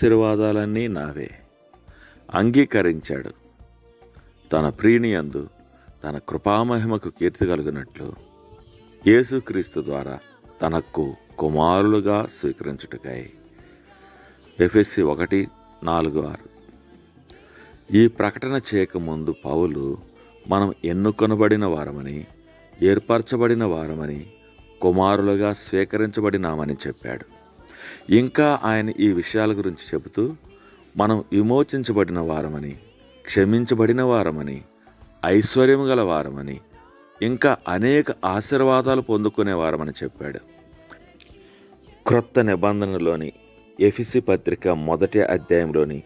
ఆశీర్వాదాలన్నీ నావే అంగీకరించాడు. తన ప్రియనియందు తన కృపామహిమకు కీర్తి కలుగునట్లు యేసుక్రీస్తు ద్వారా తనకు కుమారులుగా స్వీకరించుటకై. ఎఫెసీ 1:4-6. ఈ ప్రకటన చేయకముందు పౌలు మనం ఎన్నుకొనబడిన వారమని, ఏర్పరచబడిన వారమని, కుమారులుగా స్వీకరించబడినామని చెప్పాడు. ఇంకా ఆయన ఈ విషయాల గురించి చెబుతూ మనం విమోచించబడిన వారమని, క్షమించబడిన వారమని, ఐశ్వర్యము గల వారమని, ఇంకా అనేక ఆశీర్వాదాలు పొందుకునే వారమని చెప్పాడు. క్రొత్త నిబంధనలోని ఎఫెసీ పత్రిక 1వ అధ్యాయంలోని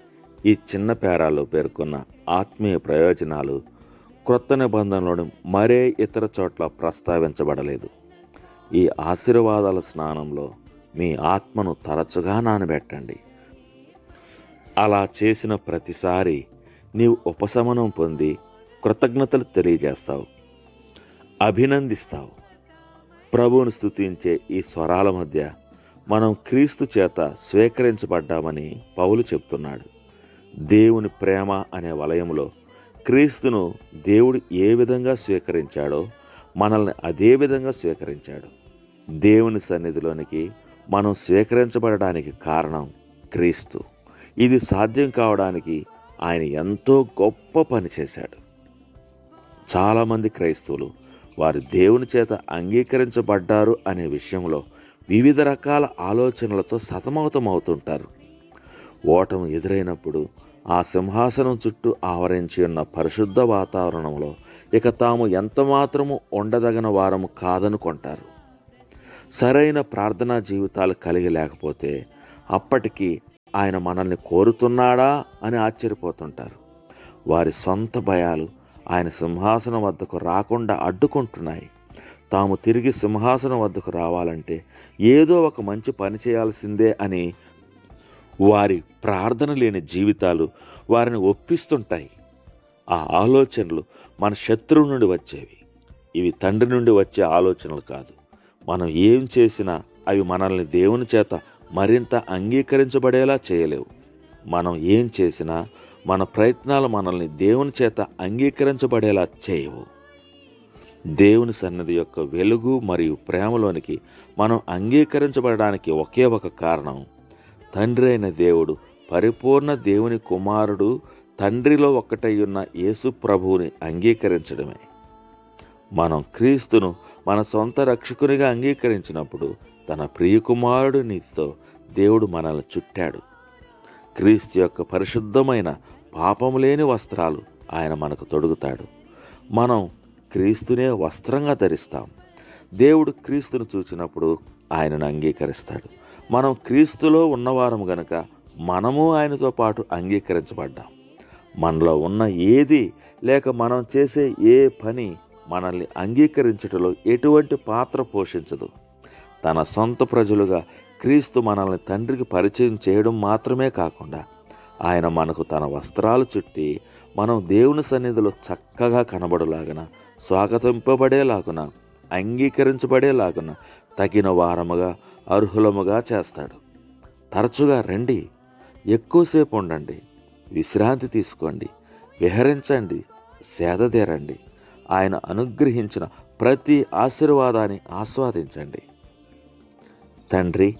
ఈ చిన్న పేరాల్లో పేర్కొన్న ఆత్మీయ ప్రయోజనాలు క్రొత్త నిబంధనలోని మరే ఇతర చోట్ల ప్రస్తావించబడలేదు. ఈ ఆశీర్వాదాల స్నానంలో మీ ఆత్మను తరచుగా నానబెట్టండి. అలా చేసిన ప్రతిసారి నీవు ఉపశమనం పొంది కృతజ్ఞతలు తెలియజేస్తావు, అభినందిస్తావు. ప్రభువును స్తుతించే ఈ స్వరాల మధ్య మనం క్రీస్తు చేత స్వీకరించబడ్డామని పౌలు చెప్తున్నాడు. దేవుని ప్రేమ అనే వలయంలో క్రీస్తును దేవుడు ఏ విధంగా స్వీకరించాడో మనల్ని అదే విధంగా స్వీకరించాడు. దేవుని సన్నిధిలోనికి మనం స్వీకరించబడడానికి కారణం క్రీస్తు. ఇది సాధ్యం కావడానికి ఆయన ఎంతో గొప్ప పని చేశాడు. చాలామంది క్రైస్తవులు వారు దేవుని చేత అంగీకరించబడ్డారు అనే విషయంలో వివిధ రకాల ఆలోచనలతో సతమతమవుతుంటారు. ఓటమి ఎదురైనప్పుడు ఆ సింహాసనం చుట్టూ ఆవరించి ఉన్న పరిశుద్ధ వాతావరణంలో ఇక తాము ఎంతమాత్రము ఉండదగిన వారము కాదనుకుంటారు. సరైన ప్రార్థనా జీవితాలు కలిగి లేకపోతే అప్పటికి ఆయన మనల్ని కోరుతున్నాడా అని ఆశ్చర్యపోతుంటారు. వారి సొంత భయాలు ఆయన సింహాసనం వద్దకు రాకుండా అడ్డుకుంటున్నాయి. తాము తిరిగి సింహాసనం వద్దకు రావాలంటే ఏదో ఒక మంచి పని చేయాల్సిందే అని వారి ప్రార్థన లేని జీవితాలు వారిని ఒప్పిస్తుంటాయి. ఆ ఆలోచనలు మన శత్రువు నుండి వచ్చేవి. ఇవి తండ్రి నుండి వచ్చే ఆలోచనలు కాదు. మనం ఏం చేసినా అవి మనల్ని దేవుని చేత మరింత అంగీకరించబడేలా చేయలేవు. మనం ఏం చేసినా మన ప్రయత్నాలు మనల్ని దేవుని చేత అంగీకరించబడేలా చేయవు. దేవుని సన్నిధి యొక్క వెలుగు మరియు ప్రేమలోనికి మనం అంగీకరించబడడానికి ఒకే ఒక కారణం, తండ్రి అయిన దేవుడు, పరిపూర్ణ దేవుని కుమారుడు, తండ్రిలో ఒక్కటయ్యున్న యేసు ప్రభువుని అంగీకరించడమే. మనం క్రీస్తును మన సొంత రక్షకునిగా అంగీకరించినప్పుడు తన ప్రియకుమారుడు నీతితో దేవుడు మనల్ని చుట్టాడు. క్రీస్తు యొక్క పరిశుద్ధమైన పాపము లేని వస్త్రాలు ఆయన మనకు తొడుగుతాడు. మనం క్రీస్తునే వస్త్రంగా ధరిస్తాం. దేవుడు క్రీస్తును చూచినప్పుడు ఆయనను అంగీకరిస్తాడు. మనం క్రీస్తులో ఉన్నవారము గనుక మనము ఆయనతో పాటు అంగీకరించబడ్డాం. మనలో ఉన్న ఏది లేక మనం చేసే ఏ పని మనల్ని అంగీకరించటంలో ఎటువంటి పాత్ర పోషించదు. తన సొంత ప్రజలుగా క్రీస్తు మనల్ని తండ్రికి పరిచయం చేయడం మాత్రమే కాకుండా ఆయన మనకు తన వస్త్రాలు చుట్టి మనం దేవుని సన్నిధిలో చక్కగా కనబడులాగున, స్వాగతింపబడేలాగున, అంగీకరించబడేలాగున తగిన వారముగా, అర్హులముగా చేస్తాడు. తరచుగా రండి, ఎక్కువసేపు ఉండండి, విశ్రాంతి తీసుకోండి, విహరించండి, సేదతీరండి. ఆయన అనుగ్రహించిన ప్రతి ఆశీర్వాదాన్ని ఆస్వాదించండి. తండ్రి,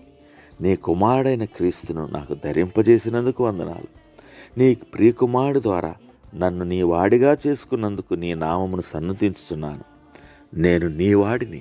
నీ కుమారుడైన క్రీస్తును నాకు ధరింపజేసినందుకు వందనాలు. నీ ప్రియకుమారుడి ద్వారా నన్ను నీ వాడిగా చేసుకున్నందుకు నీ నామమును సన్నతించుచున్నాను. నేను నీ వాడిని.